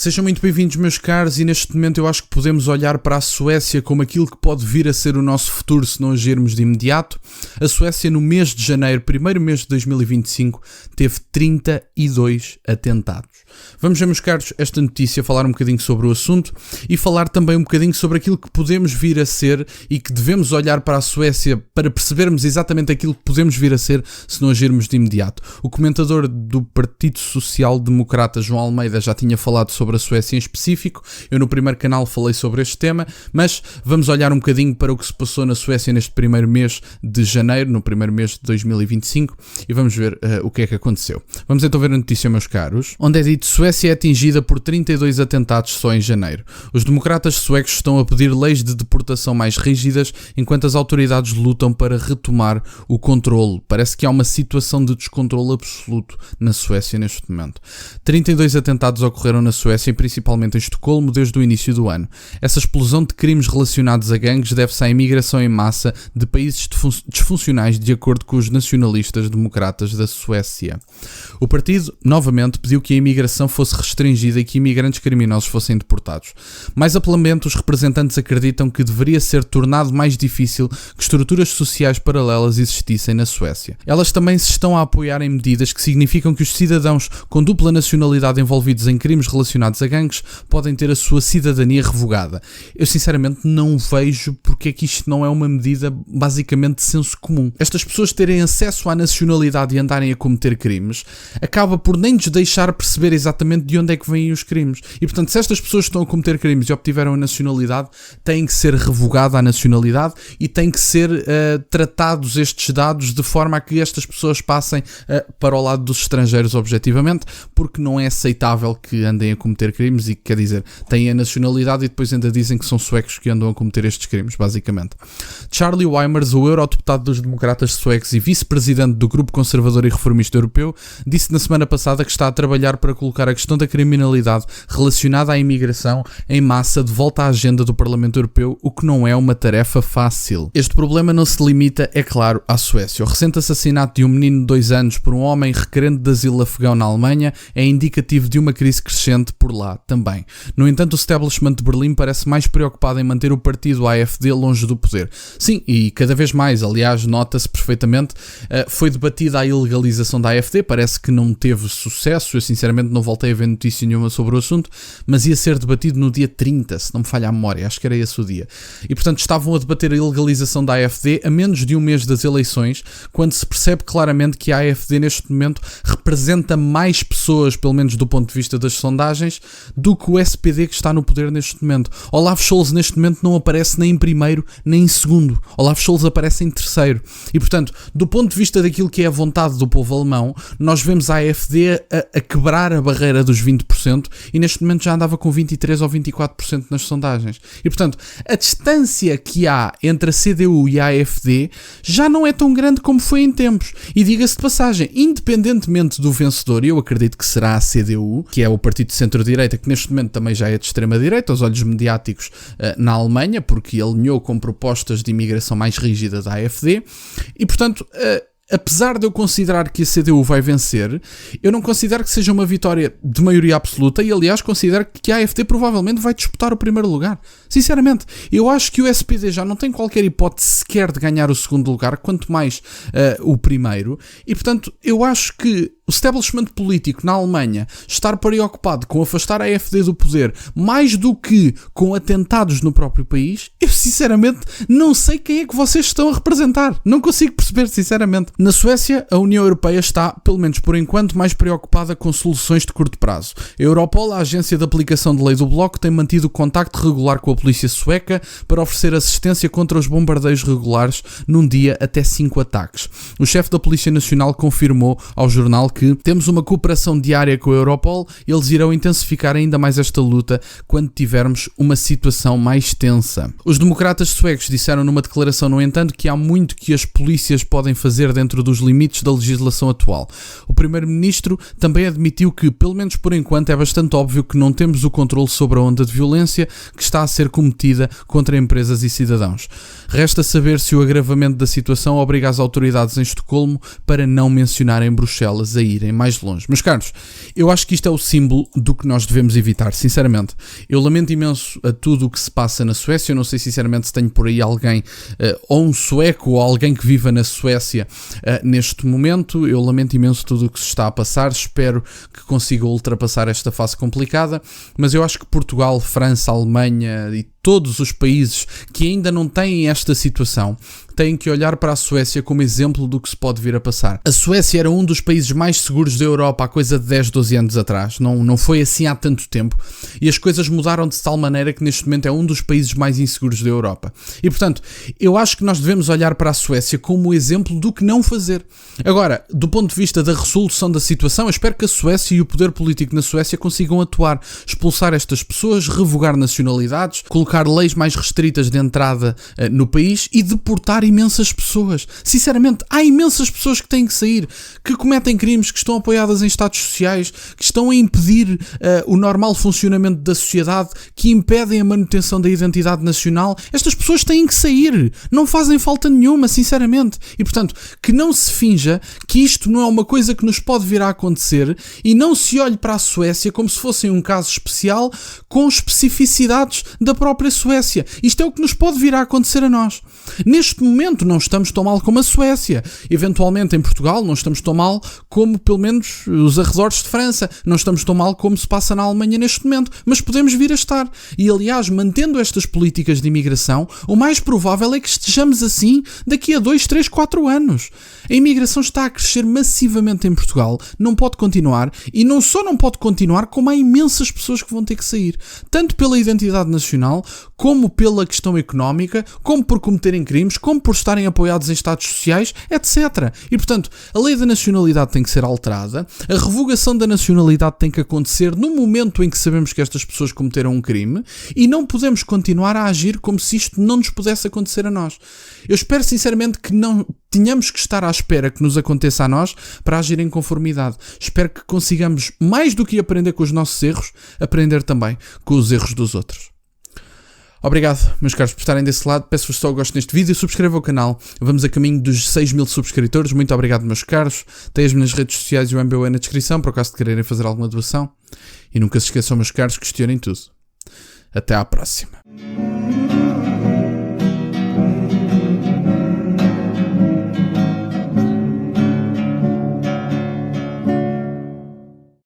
Sejam muito bem-vindos, meus caros, e neste momento eu acho que podemos olhar para a Suécia como aquilo que pode vir a ser o nosso futuro se não agirmos de imediato. A Suécia, no mês de janeiro, primeiro mês de 2025, teve 32 atentados. Vamos ver, meus caros, esta notícia, falar um bocadinho sobre o assunto e falar também um bocadinho sobre aquilo que podemos vir a ser e que devemos olhar para a Suécia para percebermos exatamente aquilo que podemos vir a ser se não agirmos de imediato. O comentador do Partido Social Democrata, João Almeida, já tinha falado sobre a Suécia em específico. Eu no primeiro canal falei sobre este tema, mas vamos olhar um bocadinho para o que se passou na Suécia neste primeiro mês de janeiro, no primeiro mês de 2025, e vamos ver o que é que aconteceu. Vamos então ver a notícia, meus caros, onde é dito: Suécia é atingida por 32 atentados só em janeiro. Os democratas suecos estão a pedir leis de deportação mais rígidas enquanto as autoridades lutam para retomar o controle. Parece que há uma situação de descontrole absoluto na Suécia neste momento. 32 atentados ocorreram na Suécia, e principalmente em Estocolmo, desde o início do ano. Essa explosão de crimes relacionados a gangues deve-se à imigração em massa de países disfuncionais, de acordo com os nacionalistas democratas da Suécia. O partido, novamente, pediu que a imigração fosse restringida e que imigrantes criminosos fossem deportados. Mais amplamente, os representantes acreditam que deveria ser tornado mais difícil que estruturas sociais paralelas existissem na Suécia. Elas também se estão a apoiar em medidas que significam que os cidadãos com dupla nacionalidade envolvidos em crimes relacionados a gangues podem ter a sua cidadania revogada. Eu sinceramente não vejo porque é que isto não é uma medida basicamente de senso comum. Estas pessoas terem acesso à nacionalidade e andarem a cometer crimes acaba por nem nos deixar perceber exatamente de onde é que vêm os crimes. E portanto, se estas pessoas estão a cometer crimes e obtiveram a nacionalidade, têm que ser revogada a nacionalidade e têm que ser tratados estes dados de forma a que estas pessoas passem para o lado dos estrangeiros objetivamente, porque não é aceitável que andem a cometer crimes e, quer dizer, têm a nacionalidade e depois ainda dizem que são suecos que andam a cometer estes crimes, basicamente. Charlie Weimers, o eurodeputado dos democratas suecos e vice-presidente do Grupo Conservador e Reformista Europeu, disse na semana passada que está a trabalhar para colocar a questão da criminalidade relacionada à imigração em massa de volta à agenda do Parlamento Europeu, o que não é uma tarefa fácil. Este problema não se limita, é claro, à Suécia. O recente assassinato de um menino de 2 anos por um homem requerente de asilo afegão na Alemanha é indicativo de uma crise crescente por lá também. No entanto, o establishment de Berlim parece mais preocupado em manter o partido AfD longe do poder. Sim, e cada vez mais, aliás, nota-se perfeitamente, foi debatida a ilegalização da AfD, parece que não teve sucesso, eu sinceramente não voltei a ver notícia nenhuma sobre o assunto, mas ia ser debatido no dia 30, se não me falha a memória, acho que era esse o dia. E portanto estavam a debater a ilegalização da AfD a menos de um mês das eleições, quando se percebe claramente que a AfD neste momento representa mais pessoas, pelo menos do ponto de vista das sondagens, do que o SPD que está no poder neste momento. Olaf Scholz neste momento não aparece nem em primeiro nem em segundo. Olaf Scholz aparece em terceiro. E portanto, do ponto de vista daquilo que é a vontade do povo alemão, nós vemos a AfD a quebrar a barreira dos 20% e neste momento já andava com 23% ou 24% nas sondagens. E portanto, a distância que há entre a CDU e a AfD já não é tão grande como foi em tempos. E diga-se de passagem, independentemente do vencedor, eu acredito que será a CDU, que é o partido de centro-direita, que neste momento também já é de extrema-direita, aos olhos mediáticos na Alemanha, porque alinhou com propostas de imigração mais rígidas da AfD, e portanto, apesar de eu considerar que a CDU vai vencer, eu não considero que seja uma vitória de maioria absoluta e, aliás, considero que a AfD provavelmente vai disputar o primeiro lugar. Sinceramente, eu acho que o SPD já não tem qualquer hipótese sequer de ganhar o segundo lugar, quanto mais o primeiro, e, portanto, eu acho que o establishment político na Alemanha estar preocupado com afastar a AfD do poder mais do que com atentados no próprio país, eu sinceramente não sei quem é que vocês estão a representar. Não consigo perceber, sinceramente. Na Suécia, a União Europeia está, pelo menos por enquanto, mais preocupada com soluções de curto prazo. A Europol, a agência de aplicação de lei do Bloco, tem mantido contacto regular com a polícia sueca para oferecer assistência contra os bombardeios regulares num dia até 5 ataques. O chefe da Polícia Nacional confirmou ao jornal que temos uma cooperação diária com a Europol e eles irão intensificar ainda mais esta luta quando tivermos uma situação mais tensa. Os democratas suecos disseram numa declaração, no entanto, que há muito que as polícias podem fazer dentro dos limites da legislação atual. O primeiro-ministro também admitiu que, pelo menos por enquanto, é bastante óbvio que não temos o controle sobre a onda de violência que está a ser cometida contra empresas e cidadãos. Resta saber se o agravamento da situação obriga as autoridades em Estocolmo para não mencionarem Bruxelas aí irem mais longe. Meus caros, eu acho que isto é o símbolo do que nós devemos evitar, sinceramente. Eu lamento imenso a tudo o que se passa na Suécia. Eu não sei sinceramente se tenho por aí alguém, ou um sueco, ou alguém que viva na Suécia neste momento. Eu lamento imenso tudo o que se está a passar. Espero que consiga ultrapassar esta fase complicada, mas eu acho que Portugal, França, Alemanha e todos os países que ainda não têm esta situação têm que olhar para a Suécia como exemplo do que se pode vir a passar. A Suécia era um dos países mais seguros da Europa há coisa de 10, 12 anos atrás. Não foi assim há tanto tempo. E as coisas mudaram de tal maneira que neste momento é um dos países mais inseguros da Europa. E portanto, eu acho que nós devemos olhar para a Suécia como exemplo do que não fazer. Agora, do ponto de vista da resolução da situação, eu espero que a Suécia e o poder político na Suécia consigam atuar, expulsar estas pessoas, revogar nacionalidades, colocar leis mais restritas de entrada no país e deportar imensas pessoas. Sinceramente, há imensas pessoas que têm que sair, que cometem crimes, que estão apoiadas em estados sociais, que estão a impedir o normal funcionamento da sociedade, que impedem a manutenção da identidade nacional. Estas pessoas têm que sair. Não fazem falta nenhuma, sinceramente. E, portanto, que não se finja que isto não é uma coisa que nos pode vir a acontecer e não se olhe para a Suécia como se fosse um caso especial com especificidades da própria Suécia. Isto é o que nos pode vir a acontecer a nós. Neste momento não estamos tão mal como a Suécia. Eventualmente em Portugal não estamos tão mal como pelo menos os arredores de França. Não estamos tão mal como se passa na Alemanha neste momento. Mas podemos vir a estar. E aliás, mantendo estas políticas de imigração, o mais provável é que estejamos assim daqui a 2, 3, 4 anos. A imigração está a crescer massivamente em Portugal. Não pode continuar. E não só não pode continuar, como há imensas pessoas que vão ter que sair. Tanto pela identidade nacional, como pela questão económica, como por cometerem crimes, como por estarem apoiados em estados sociais, etc. E, portanto, a lei da nacionalidade tem que ser alterada, a revogação da nacionalidade tem que acontecer no momento em que sabemos que estas pessoas cometeram um crime e não podemos continuar a agir como se isto não nos pudesse acontecer a nós. Eu espero sinceramente que não tenhamos que estar à espera que nos aconteça a nós para agir em conformidade. Espero que consigamos, mais do que aprender com os nossos erros, aprender também com os erros dos outros. Obrigado, meus caros, por estarem desse lado. Peço-vos só que gostem deste vídeo, subscrevam o canal. Vamos a caminho dos 6.000 subscritores. Muito obrigado, meus caros. Tem as minhas redes sociais e o MBA na descrição, por acaso de quererem fazer alguma doação. E nunca se esqueçam, meus caros, questionem tudo. Até à próxima.